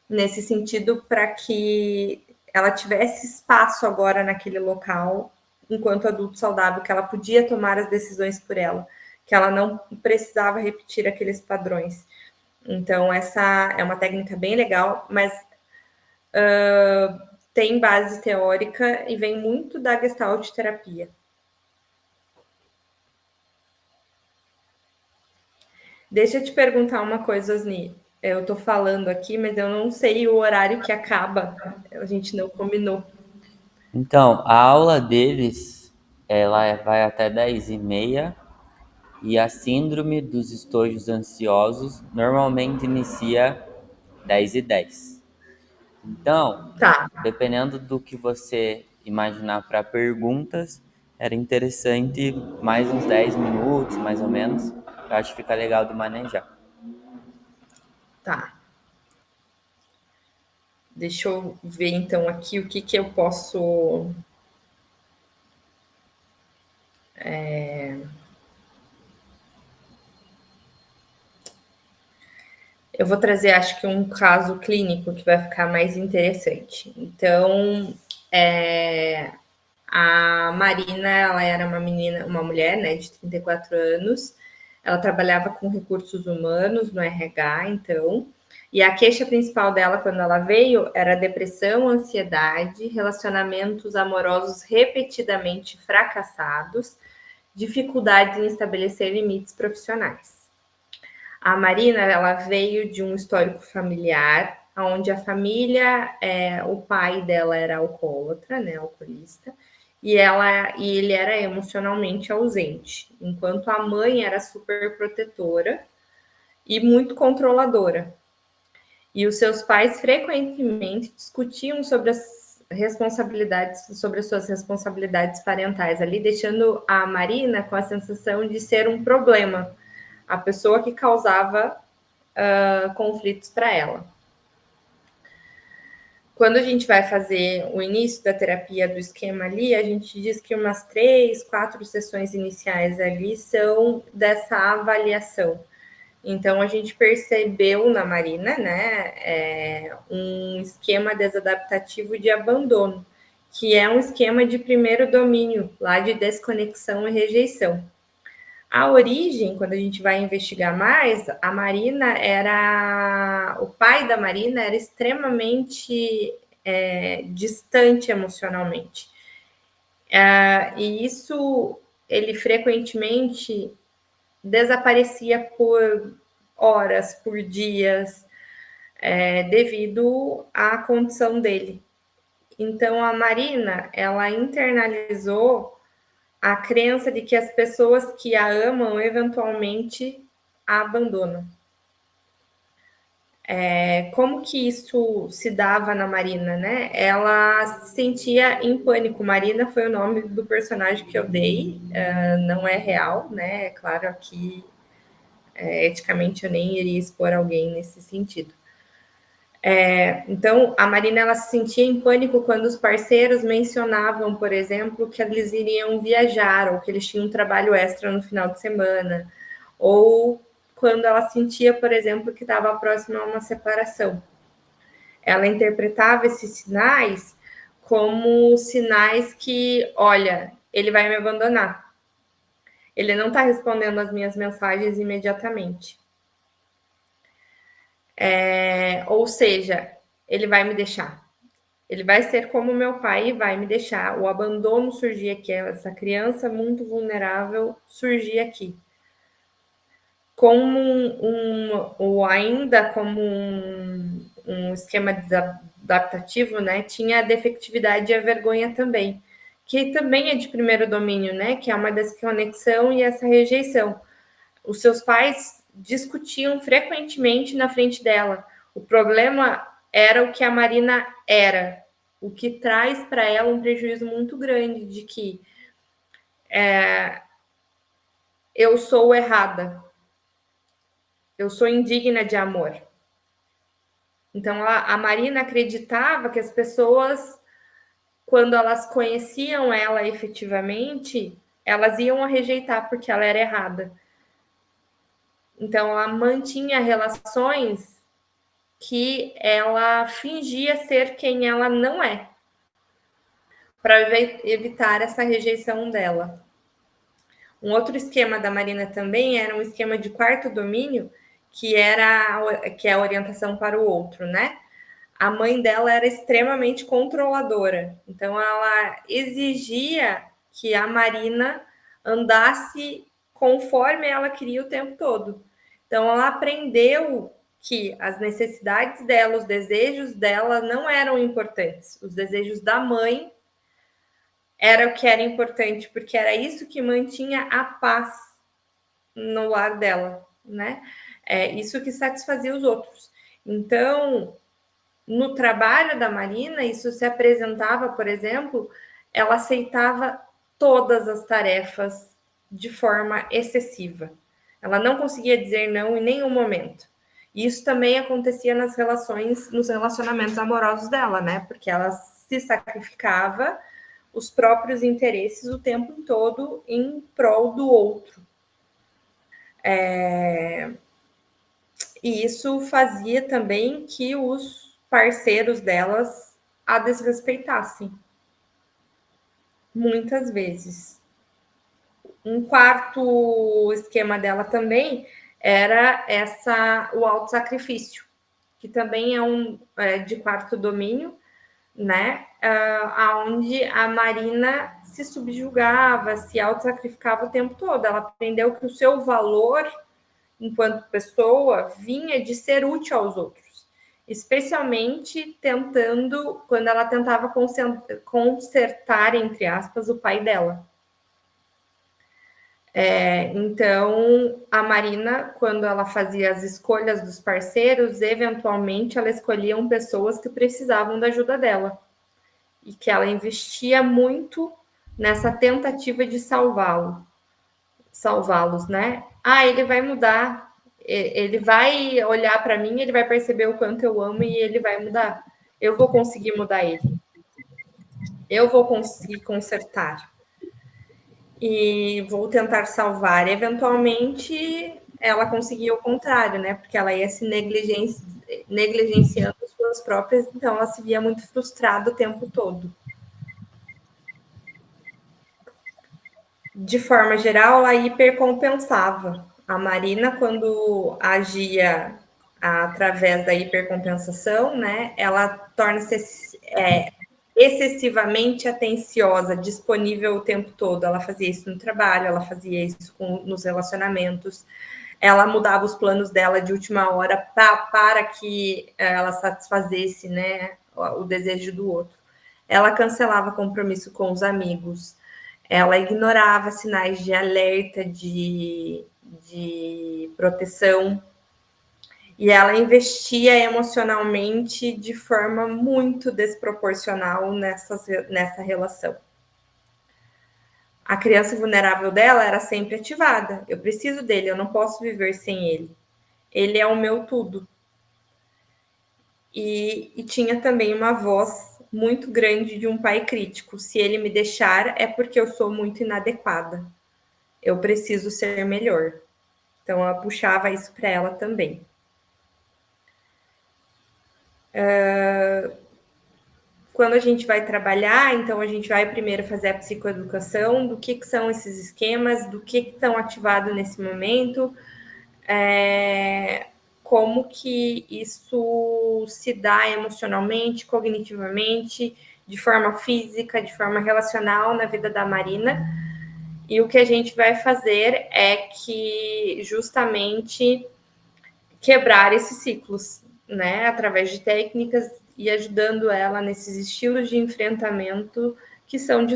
nesse sentido, para que ela tivesse espaço agora naquele local, enquanto adulto saudável, que ela podia tomar as decisões por ela, que ela não precisava repetir aqueles padrões. Então, essa é uma técnica bem legal, mas tem base teórica e vem muito da Gestalt terapia. Deixa eu te perguntar uma coisa, Osni. Eu estou falando aqui, mas eu não sei o horário que acaba. A gente não combinou. Então, a aula deles, ela vai até 10h30 e a síndrome dos estojos ansiosos normalmente inicia 10h10. Então, Tá, dependendo do que você imaginar para perguntas, era interessante mais uns 10 minutos, mais ou menos. Eu acho que fica legal de manejar. tá. Deixa eu ver então aqui o que eu posso. Eu vou trazer, acho que, um caso clínico que vai ficar mais interessante. Então, a Marina, ela era uma mulher, né, de 34 anos. Ela trabalhava com recursos humanos no RH, então. E a queixa principal dela, quando ela veio, era depressão, ansiedade, relacionamentos amorosos repetidamente fracassados, dificuldade em estabelecer limites profissionais. A Marina, ela veio de um histórico familiar, onde a família, o pai dela era alcoólatra, né, alcoolista, e ele era emocionalmente ausente, enquanto a mãe era super protetora e muito controladora. E os seus pais frequentemente discutiam sobre sobre as suas responsabilidades parentais ali, deixando a Marina com a sensação de ser um problema, a pessoa que causava conflitos para ela. Quando a gente vai fazer o início da terapia do esquema ali, a gente diz que umas 3, 4 sessões iniciais ali são dessa avaliação. Então, a gente percebeu na Marina, né, um esquema desadaptativo de abandono, que é um esquema de primeiro domínio, lá de desconexão e rejeição. A origem, quando a gente vai investigar mais, a Marina era. O pai da Marina era extremamente distante emocionalmente. E isso ele frequentemente desaparecia por horas, por dias, devido à condição dele. Então a Marina, ela internalizou a crença de que as pessoas que a amam eventualmente a abandonam. Como que isso se dava na Marina, né? Ela se sentia em pânico. Marina foi o nome do personagem que eu dei, não é real, né? É claro que eticamente eu nem iria expor alguém nesse sentido. Então, a Marina, ela se sentia em pânico quando os parceiros mencionavam, por exemplo, que eles iriam viajar ou que eles tinham um trabalho extra no final de semana, ou quando ela sentia, por exemplo, que estava próxima a uma separação. Ela interpretava esses sinais como sinais que, olha, ele vai me abandonar. Ele não está respondendo as minhas mensagens imediatamente. Ou seja, ele vai me deixar. Ele vai ser como meu pai e vai me deixar. O abandono surgir aqui, essa criança muito vulnerável surgir aqui. Como ou ainda como um esquema adaptativo, né? Tinha a defectividade e a vergonha também, que também é de primeiro domínio, né? Que é uma desconexão e essa rejeição. Os seus pais discutiam frequentemente na frente dela. O problema era o que a Marina era, o que traz para ela um prejuízo muito grande de que eu sou errada, eu sou indigna de amor. Então, a Marina acreditava que as pessoas, quando elas conheciam ela efetivamente, elas iam a rejeitar porque ela era errada. Então, ela mantinha relações que ela fingia ser quem ela não é, para evitar essa rejeição dela. Um outro esquema da Marina também era um esquema de quarto domínio, que é a orientação para o outro, né? A mãe dela era extremamente controladora, então ela exigia que a Marina andasse conforme ela queria o tempo todo. Então ela aprendeu que as necessidades dela, os desejos dela não eram importantes. Os desejos da mãe era o que era importante, porque era isso que mantinha a paz no lar dela, né? É isso que satisfazia os outros. Então, no trabalho da Marina, isso se apresentava, por exemplo, ela aceitava todas as tarefas de forma excessiva. Ela não conseguia dizer não em nenhum momento. E isso também acontecia nas relações, nos relacionamentos amorosos dela, né? Porque ela se sacrificava os próprios interesses o tempo todo em prol do outro. E isso fazia também que os parceiros delas a desrespeitassem. Muitas vezes. Um quarto esquema dela também era o autossacrifício, que também é de quarto domínio, né? Onde a Marina se subjugava, se autossacrificava o tempo todo. Ela aprendeu que o seu valor enquanto pessoa vinha de ser útil aos outros, especialmente quando ela tentava consertar, entre aspas, o pai dela. Então, a Marina, quando ela fazia as escolhas dos parceiros, eventualmente ela escolhia pessoas que precisavam da ajuda dela e que ela investia muito nessa tentativa de salvá-los, né? Ele vai mudar, ele vai olhar para mim, ele vai perceber o quanto eu amo e ele vai mudar. Eu vou conseguir mudar ele. Eu vou conseguir consertar. E vou tentar salvar. Eventualmente, ela conseguia o contrário, né? Porque ela ia se negligenciando suas próprias, então ela se via muito frustrada o tempo todo. De forma geral, ela hipercompensava. A Marina, quando agia através da hipercompensação, né, ela torna-se excessivamente atenciosa, disponível o tempo todo. Ela fazia isso no trabalho, ela fazia isso nos relacionamentos. Ela mudava os planos dela de última hora para que ela satisfazesse, né, o desejo do outro. Ela cancelava compromisso com os amigos. Ela ignorava sinais de alerta, de proteção, e ela investia emocionalmente de forma muito desproporcional nessa relação. A criança vulnerável dela era sempre ativada. Eu preciso dele, eu não posso viver sem ele. Ele é o meu tudo. E tinha também uma voz muito grande de um pai crítico. Se ele me deixar, é porque eu sou muito inadequada. Eu preciso ser melhor. Então, ela puxava isso para ela também. Quando a gente vai trabalhar, então a gente vai primeiro fazer a psicoeducação, do que são esses esquemas, do que estão ativados nesse momento, como que isso se dá emocionalmente, cognitivamente, de forma física, de forma relacional na vida da Marina. E o que a gente vai fazer é que justamente quebrar esses ciclos, né, através de técnicas e ajudando ela nesses estilos de enfrentamento que são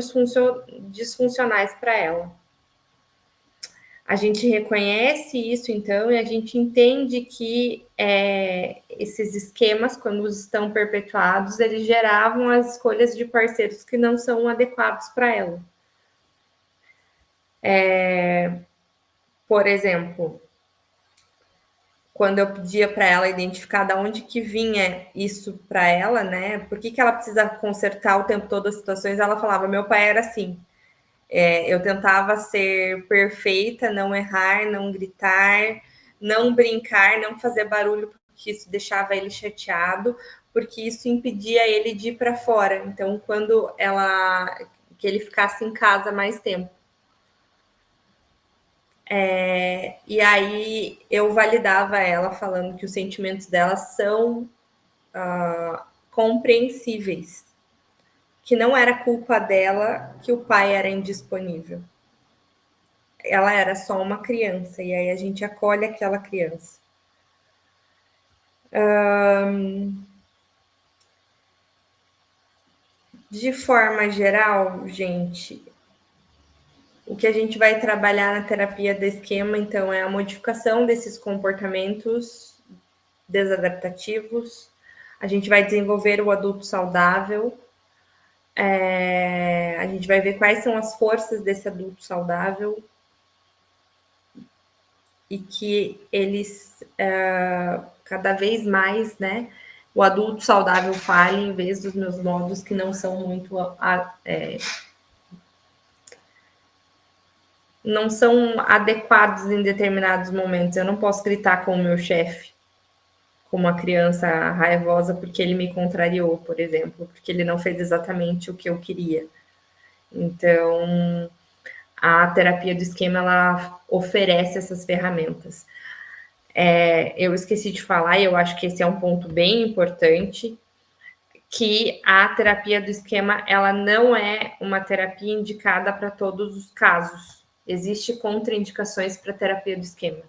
disfuncionais para ela. A gente reconhece isso, então, e a gente entende que esses esquemas, quando estão perpetuados, eles geravam as escolhas de parceiros que não são adequados para ela. Por exemplo, quando eu pedia para ela identificar de onde que vinha isso para ela, né? Por que ela precisa consertar o tempo todo as situações? Ela falava, meu pai era assim. Eu tentava ser perfeita, não errar, não gritar, não brincar, não fazer barulho, porque isso deixava ele chateado, porque isso impedia ele de ir para fora. Então, que ele ficasse em casa mais tempo. E aí eu validava ela falando que os sentimentos dela são compreensíveis, que não era culpa dela que o pai era indisponível. Ela era só uma criança, e aí a gente acolhe aquela criança. De forma geral, gente, o que a gente vai trabalhar na terapia do esquema, então, é a modificação desses comportamentos desadaptativos. A gente vai desenvolver o adulto saudável. A gente vai ver quais são as forças desse adulto saudável e que eles, cada vez mais, né, o adulto saudável fale em vez dos meus modos que não são muito não são adequados em determinados momentos. Eu não posso gritar com o meu chefe, como uma criança raivosa, porque ele me contrariou, por exemplo, porque ele não fez exatamente o que eu queria. Então, a terapia do esquema, ela oferece essas ferramentas. Eu esqueci de falar, e eu acho que esse é um ponto bem importante, que a terapia do esquema, ela não é uma terapia indicada para todos os casos. Existem contraindicações para a terapia do esquema.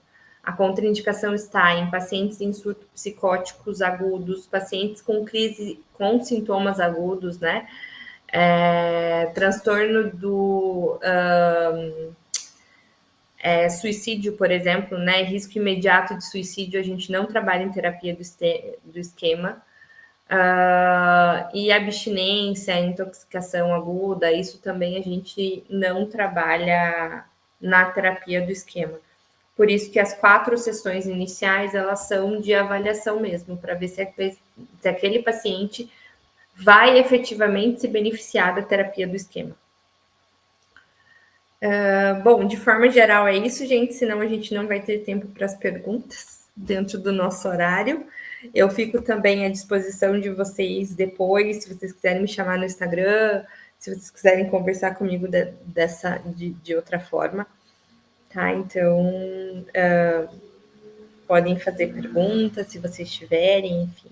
A contraindicação está em pacientes em surto psicóticos agudos, pacientes com crise, com sintomas agudos, né? Transtorno do suicídio, por exemplo, né? Risco imediato de suicídio, a gente não trabalha em terapia do esquema. E abstinência, intoxicação aguda, isso também a gente não trabalha na terapia do esquema. Por isso que as 4 sessões iniciais, elas são de avaliação mesmo, para ver se aquele paciente vai efetivamente se beneficiar da terapia do esquema. Bom, de forma geral é isso, gente, senão a gente não vai ter tempo para as perguntas dentro do nosso horário. Eu fico também à disposição de vocês depois, se vocês quiserem me chamar no Instagram, se vocês quiserem conversar comigo de outra forma, tá? Então, podem fazer perguntas, se vocês tiverem, enfim.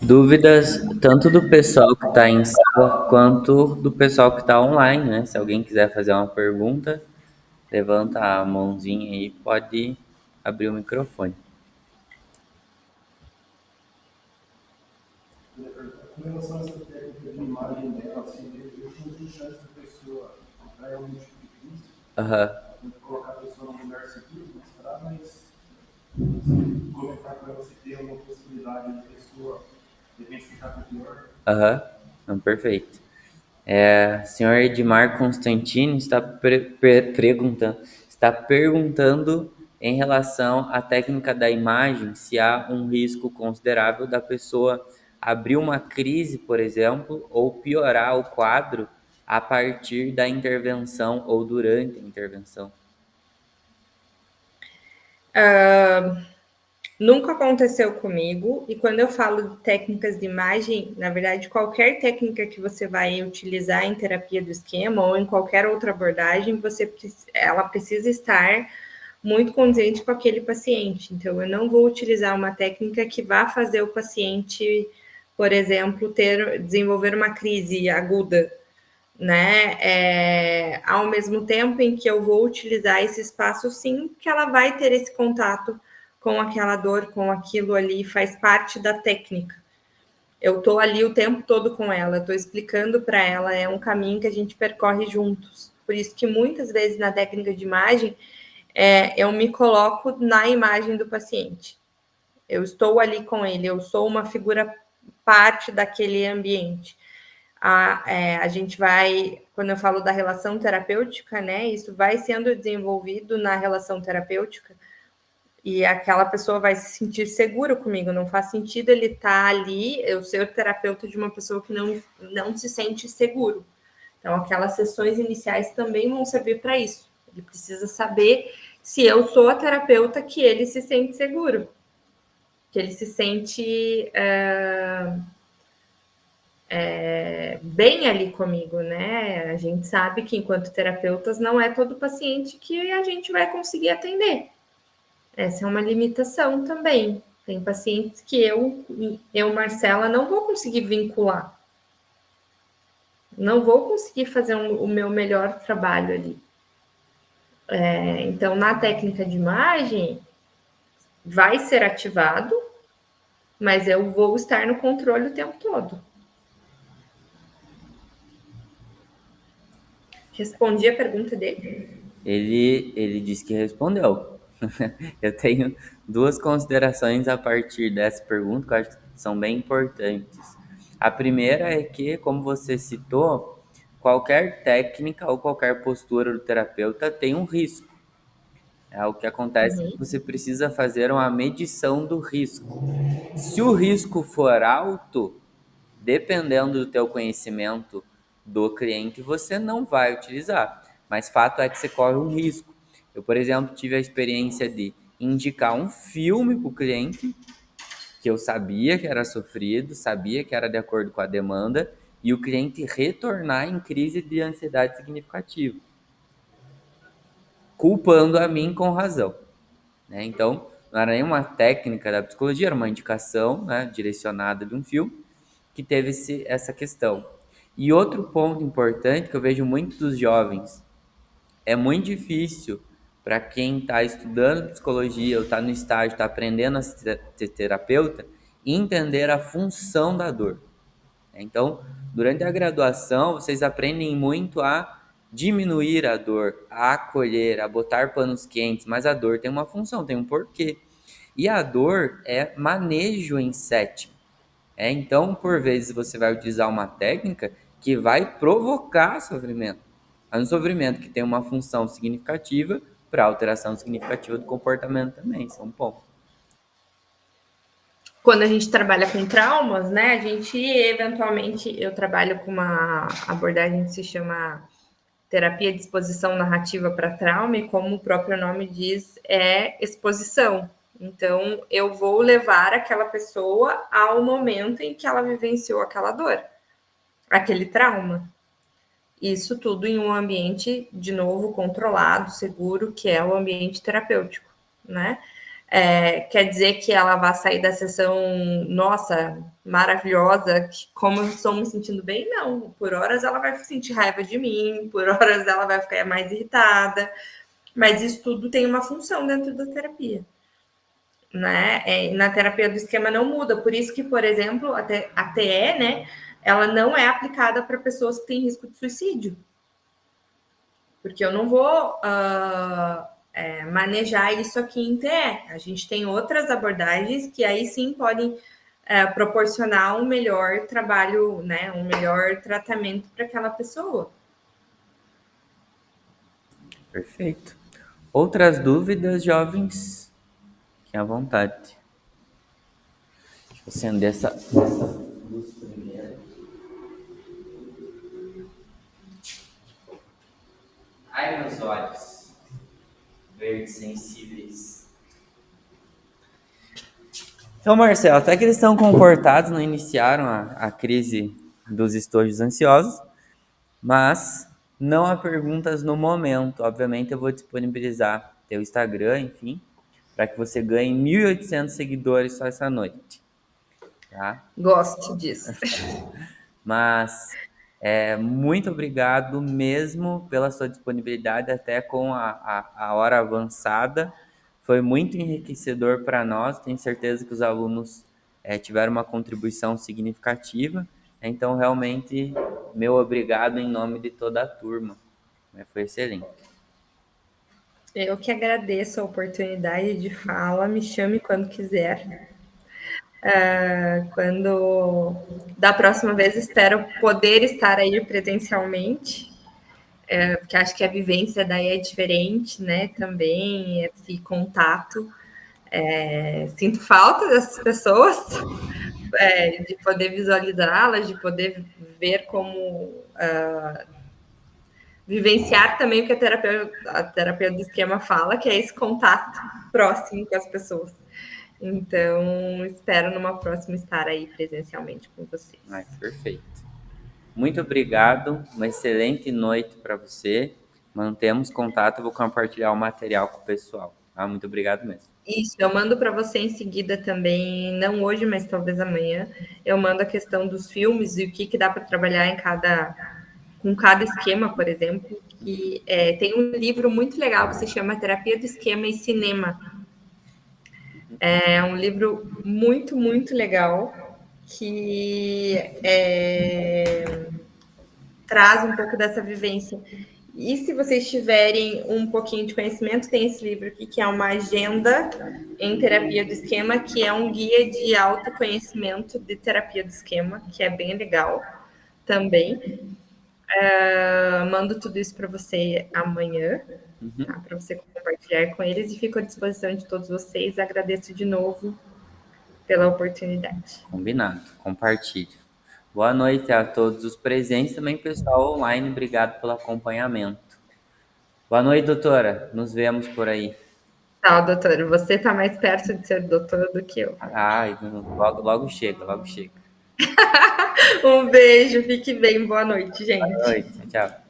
Dúvidas tanto do pessoal que está em sala quanto do pessoal que está online, né? Se alguém quiser fazer uma pergunta, levanta a mãozinha aí, pode abrir o microfone. Com relação a essa técnica de imagem dela, assim, eu tenho chance da pessoa entrar em algum tipo de crise, colocar a pessoa num lugar seguro, mostrar, mas comentar para ela se tem alguma possibilidade da pessoa de repente ficar com pior. Não, perfeito. Senhor Edmar Constantino está perguntando em relação à técnica da imagem, se há um risco considerável da pessoa abrir uma crise, por exemplo, ou piorar o quadro a partir da intervenção ou durante a intervenção. Nunca aconteceu comigo, e quando eu falo de técnicas de imagem, na verdade, qualquer técnica que você vai utilizar em terapia do esquema ou em qualquer outra abordagem, ela precisa estar muito condizente com aquele paciente. Então, eu não vou utilizar uma técnica que vá fazer o paciente, por exemplo, desenvolver uma crise aguda, né? Ao mesmo tempo em que eu vou utilizar esse espaço, sim, que ela vai ter esse contato com aquela dor, com aquilo ali, faz parte da técnica. Eu estou ali o tempo todo com ela, estou explicando para ela, é um caminho que a gente percorre juntos. Por isso que muitas vezes na técnica de imagem, eu me coloco na imagem do paciente. Eu estou ali com ele, eu sou uma figura parte daquele ambiente. A gente vai, quando eu falo da relação terapêutica, né, isso vai sendo desenvolvido na relação terapêutica, e aquela pessoa vai se sentir segura comigo. Não faz sentido ele estar ali, eu ser o terapeuta de uma pessoa que não se sente seguro. Então, aquelas sessões iniciais também vão servir para isso. Ele precisa saber se eu sou a terapeuta que ele se sente seguro, que ele se sente bem ali comigo, né? A gente sabe que, enquanto terapeutas, não é todo paciente que a gente vai conseguir atender. Essa é uma limitação também. Tem pacientes que eu, Marcela, não vou conseguir vincular. Não vou conseguir fazer o meu melhor trabalho ali. Então, na técnica de imagem, vai ser ativado, mas eu vou estar no controle o tempo todo. Respondi a pergunta dele? Ele disse que respondeu. Eu tenho 2 considerações a partir dessa pergunta que eu acho que são bem importantes. A primeira é que, como você citou, qualquer técnica ou qualquer postura do terapeuta tem um risco. O que acontece é que você precisa fazer uma medição do risco. Se o risco for alto, dependendo do teu conhecimento do cliente, você não vai utilizar. Mas fato é que você corre um risco. Eu, por exemplo, tive a experiência de indicar um filme para o cliente que eu sabia que era sofrido, sabia que era de acordo com a demanda, e o cliente retornar em crise de ansiedade significativa, culpando a mim com razão. Né? Então, não era nenhuma técnica da psicologia, era uma indicação, né, direcionada de um filme, que teve essa questão. E outro ponto importante que eu vejo muito dos jovens, é muito difícil para quem está estudando psicologia ou está no estágio, está aprendendo a ser terapeuta, entender a função da dor. Então, durante a graduação, vocês aprendem muito a diminuir a dor, a acolher, a botar panos quentes, mas a dor tem uma função, tem um porquê. E a dor é manejo em sétima. Então, por vezes, você vai utilizar uma técnica que vai provocar sofrimento. Mas um sofrimento que tem uma função significativa para alteração significativa do comportamento também. Isso é um ponto. Quando a gente trabalha com traumas, né, a gente eventualmente, eu trabalho com uma abordagem que se chama terapia de exposição narrativa para trauma, e como o próprio nome diz, é exposição. Então, eu vou levar aquela pessoa ao momento em que ela vivenciou aquela dor, aquele trauma. Isso tudo em um ambiente, de novo, controlado, seguro, que é o ambiente terapêutico, né? Quer dizer que ela vai sair da sessão, nossa, maravilhosa, como eu estou me sentindo bem? Não, por horas ela vai sentir raiva de mim, por horas ela vai ficar mais irritada, mas isso tudo tem uma função dentro da terapia, né? Na terapia do esquema não muda, por isso que, por exemplo, a TE, né, ela não é aplicada para pessoas que têm risco de suicídio, porque eu não vou manejar isso aqui em TE. A gente tem outras abordagens que aí sim podem proporcionar um melhor trabalho, né, um melhor tratamento para aquela pessoa. Perfeito. Outras dúvidas, jovens? Fiquem à vontade. Deixa eu acender essa luz primeiro. Ai, meus olhos verdes sensíveis. Então, Marcelo, até que eles estão comportados, não iniciaram a crise dos estojos ansiosos, mas não há perguntas no momento. Obviamente, eu vou disponibilizar teu Instagram, enfim, para que você ganhe 1.800 seguidores só essa noite. Tá? Gosto disso. Mas muito obrigado mesmo pela sua disponibilidade, até com a hora avançada. Foi muito enriquecedor para nós. Tenho certeza que os alunos tiveram uma contribuição significativa. Então, realmente, meu obrigado em nome de toda a turma. Foi excelente. Eu que agradeço a oportunidade de fala. Me chame quando quiser. Da próxima vez, espero poder estar aí presencialmente, porque acho que a vivência daí é diferente, né? Também esse contato. Sinto falta dessas pessoas, de poder visualizá-las, de poder ver como vivenciar também o que a terapia do esquema fala, que é esse contato próximo com as pessoas. Então, espero numa próxima estar aí presencialmente com vocês. Ai, perfeito. Muito obrigado, uma excelente noite para você. Mantemos contato, eu vou compartilhar o material com o pessoal. Ah, muito obrigado mesmo. Isso, eu mando para você em seguida também, não hoje, mas talvez amanhã. Eu mando a questão dos filmes e o que dá para trabalhar com cada esquema, por exemplo. Que, tem um livro muito legal que se chama Terapia do Esquema e Cinema. É um livro muito, muito legal que traz um pouco dessa vivência. E se vocês tiverem um pouquinho de conhecimento, tem esse livro aqui, que é uma agenda em terapia do esquema, que é um guia de autoconhecimento de terapia do esquema, que é bem legal também. Mando tudo isso para você amanhã, tá? Para você compartilhar com eles, e fico à disposição de todos vocês. Agradeço de novo pela oportunidade. Combinado, compartilho. Boa noite a todos os presentes, também pessoal online, obrigado pelo acompanhamento. Boa noite, doutora, nos vemos por aí. Tá, doutor, você está mais perto de ser doutor do que eu. Ai, logo chega, logo chega. Um beijo, fique bem, boa noite, gente. Boa noite, tchau.